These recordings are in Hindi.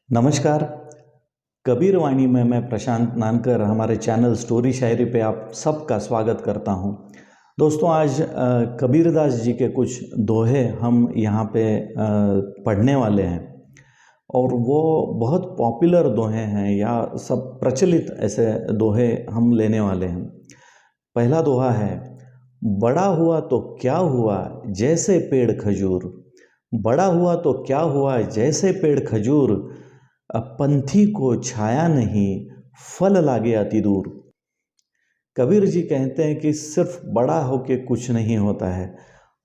नमस्कार। कबीर वाणी में मैं प्रशांत नानकर हमारे चैनल स्टोरी शायरी पे आप सबका स्वागत करता हूँ। दोस्तों, आज कबीरदास जी के कुछ दोहे हम यहाँ पे पढ़ने वाले हैं और वो बहुत पॉपुलर दोहे हैं या सब प्रचलित ऐसे दोहे हम लेने वाले हैं। पहला दोहा है, बड़ा हुआ तो क्या हुआ जैसे पेड़ खजूर। बड़ा हुआ तो क्या हुआ जैसे पेड़ खजूर, अब पंथी को छाया नहीं फल लागे अति दूर। कबीर जी कहते हैं कि सिर्फ बड़ा होके कुछ नहीं होता है,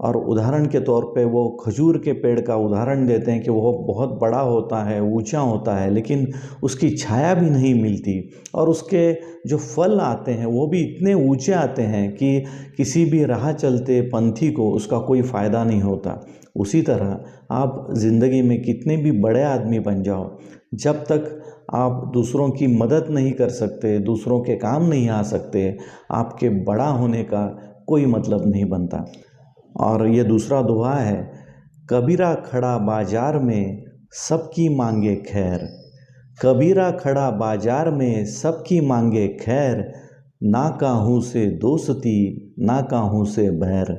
और उदाहरण के तौर पे वो खजूर के पेड़ का उदाहरण देते हैं कि वो बहुत बड़ा होता है, ऊंचा होता है, लेकिन उसकी छाया भी नहीं मिलती और उसके जो फल आते हैं वो भी इतने ऊंचे आते हैं कि किसी भी राह चलते पंथी को उसका कोई फ़ायदा नहीं होता। उसी तरह आप ज़िंदगी में कितने भी बड़े आदमी बन जाओ, जब तक आप दूसरों की मदद नहीं कर सकते, दूसरों के काम नहीं आ सकते, आपके बड़ा होने का कोई मतलब नहीं बनता। और ये दूसरा दोहा है, कबीरा खड़ा बाजार में सबकी मांगे खैर। कबीरा खड़ा बाजार में सबकी मांगे खैर, ना काहू से दोस्ती ना काहू से बैर।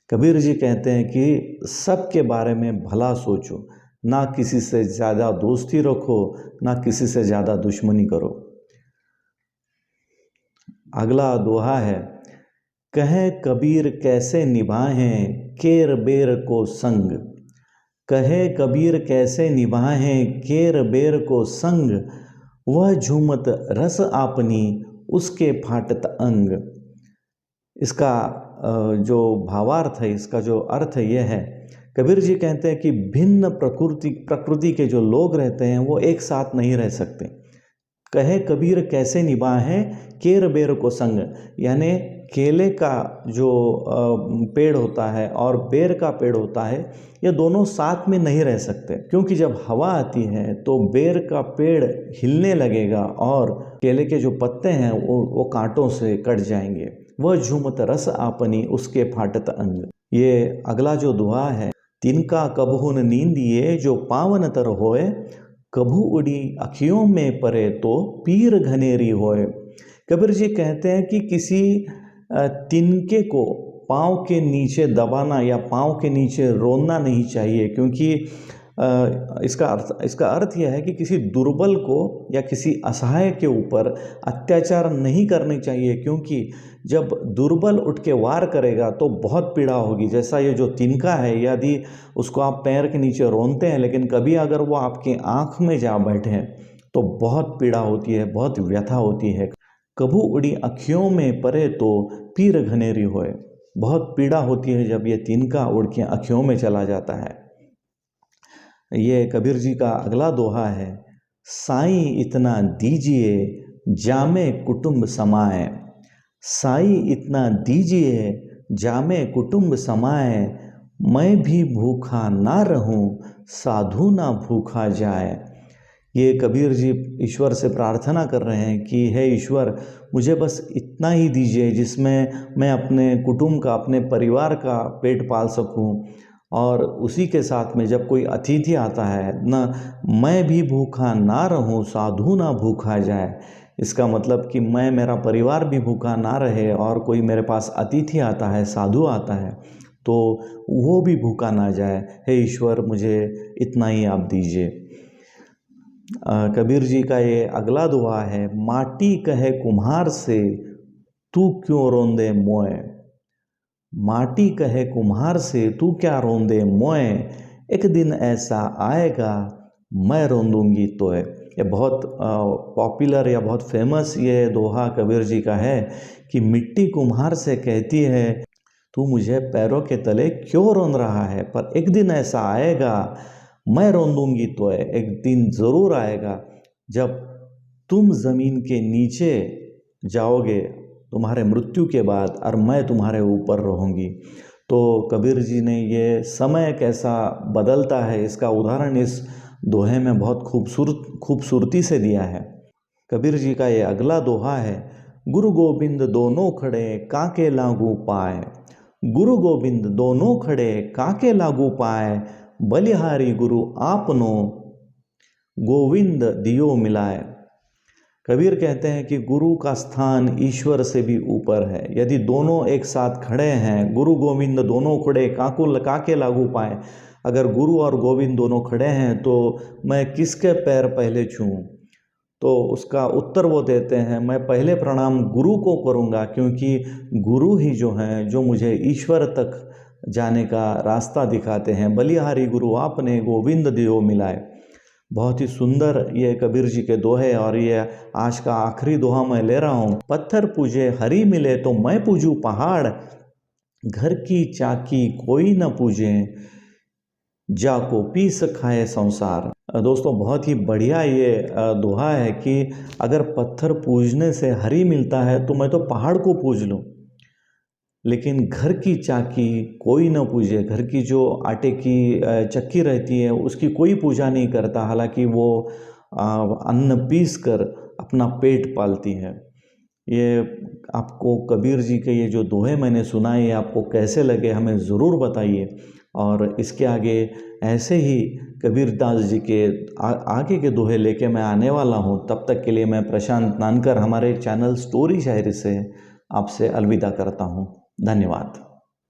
कबीर जी कहते हैं कि सबके बारे में भला सोचो, ना किसी से ज़्यादा दोस्ती रखो, ना किसी से ज़्यादा दुश्मनी करो। अगला दोहा है, कहे कबीर कैसे निभाएं केर बेर को संग। कहे कबीर कैसे निभाएं केर बेर को संग, वह झूमत रस आपनी उसके फाटत अंग। इसका जो भावार्थ है, इसका जो अर्थ यह है, कबीर जी कहते हैं कि भिन्न प्रकृति के जो लोग रहते हैं वो एक साथ नहीं रह सकते। कहे कबीर कैसे निभाएं केर बेर को संग, यानी केले का जो पेड़ होता है और बेर का पेड़ होता है, ये दोनों साथ में नहीं रह सकते, क्योंकि जब हवा आती है तो बेर का पेड़ हिलने लगेगा और केले के जो पत्ते हैं वो कांटों से कट जाएंगे। वह झूमत रस आपनी उसके फाटत अंग। ये अगला जो दुआ है, तिनका कबहुन नींदिए जो पावन तर होए, कभू उड़ी अखियों में परे तो पीर घनेरी होए। कबीर जी कहते हैं कि किसी तिनके को पाँव के नीचे दबाना या पाँव के नीचे रोना नहीं चाहिए, क्योंकि इसका अर्थ यह है कि किसी दुर्बल को या किसी असहाय के ऊपर अत्याचार नहीं करनी चाहिए, क्योंकि जब दुर्बल उठ के वार करेगा तो बहुत पीड़ा होगी। जैसा ये जो तिनका है, यदि उसको आप पैर के नीचे रोनते हैं लेकिन कभी अगर वो आपकी आँख में जा बैठे तो बहुत पीड़ा होती है, बहुत व्यथा होती है। कभू उड़ी अखियों में परे तो पीर घनेरी होए। बहुत पीड़ा होती है जब ये तिनका उड़ के अखियों में चला जाता है। ये कबीर जी का अगला दोहा है, साईं इतना दीजिए जामे कुटुंब समाए। साईं इतना दीजिए जामे कुटुंब समाए, मैं भी भूखा ना रहूं साधु ना भूखा जाए। ये कबीर जी ईश्वर से प्रार्थना कर रहे हैं कि हे ईश्वर, मुझे बस इतना ही दीजिए जिसमें मैं अपने कुटुंब का, अपने परिवार का पेट पाल सकूं, और उसी के साथ में जब कोई अतिथि आता है ना, मैं भी भूखा ना रहूं साधु ना भूखा जाए। इसका मतलब कि मैं, मेरा परिवार भी भूखा ना रहे, और कोई मेरे पास अतिथि आता है, साधु आता है, तो वो भी भूखा ना जाए। हे ईश्वर, मुझे इतना ही आप दीजिए। कबीर जी का ये अगला दुआ है, माटी कहे कुम्हार से तू क्यों रोंदे मोए। माटी कहे कुम्हार से तू क्या रोंदे मोए, एक दिन ऐसा आएगा मैं रोंदूंगी तोए। ये बहुत पॉपुलर या बहुत फेमस ये दोहा कबीर जी का है कि मिट्टी कुम्हार से कहती है, तू मुझे पैरों के तले क्यों रोन रहा है, पर एक दिन ऐसा आएगा मैं रोंदूंगी तोए। एक दिन ज़रूर आएगा जब तुम ज़मीन के नीचे जाओगे तुम्हारे मृत्यु के बाद, और मैं तुम्हारे ऊपर रहूँगी। तो कबीर जी ने ये समय कैसा बदलता है, इसका उदाहरण इस दोहे में बहुत खूबसूरती से दिया है। कबीर जी का ये अगला दोहा है, गुरु गोविंद दोनों खड़े काके लागू पाए। गुरु गोविंद दोनों खड़े काके लागू पाए, बलिहारी गुरु आपनो गोविंद दियो मिलाए। कबीर कहते हैं कि गुरु का स्थान ईश्वर से भी ऊपर है। यदि दोनों एक साथ खड़े हैं, गुरु गोविंद दोनों खड़े, काकू लगा के लागू पाए, अगर गुरु और गोविंद दोनों खड़े हैं तो मैं किसके पैर पहले छूऊं? तो उसका उत्तर वो देते हैं, मैं पहले प्रणाम गुरु को करूँगा, क्योंकि गुरु ही जो हैं जो मुझे ईश्वर तक जाने का रास्ता दिखाते हैं। बलिहारी गुरु आपने गोविंद दियो मिलाए। बहुत ही सुंदर ये कबीर जी के दोहे, और ये आज का आखिरी दोहा मैं ले रहा हूँ। पत्थर पूजे हरि मिले तो मैं पूजूं पहाड़, घर की चाकी कोई न पूजे, जाको पीस खाए संसार। दोस्तों बहुत ही बढ़िया ये दोहा है कि अगर पत्थर पूजने से हरि मिलता है तो मैं तो पहाड़ को पूज लूँ, लेकिन घर की चाकी कोई ना पूजे। घर की जो आटे की चक्की रहती है उसकी कोई पूजा नहीं करता, हालांकि वो अन्न पीस कर अपना पेट पालती है। ये आपको कबीर जी के ये जो दोहे मैंने सुनाए, ये आपको कैसे लगे हमें ज़रूर बताइए। और इसके आगे ऐसे ही कबीरदास जी के आगे के दोहे लेके मैं आने वाला हूँ। तब तक के लिए मैं प्रशांत नानकर हमारे चैनल स्टोरी शायरी से आपसे अलविदा करता हूँ। धन्यवाद।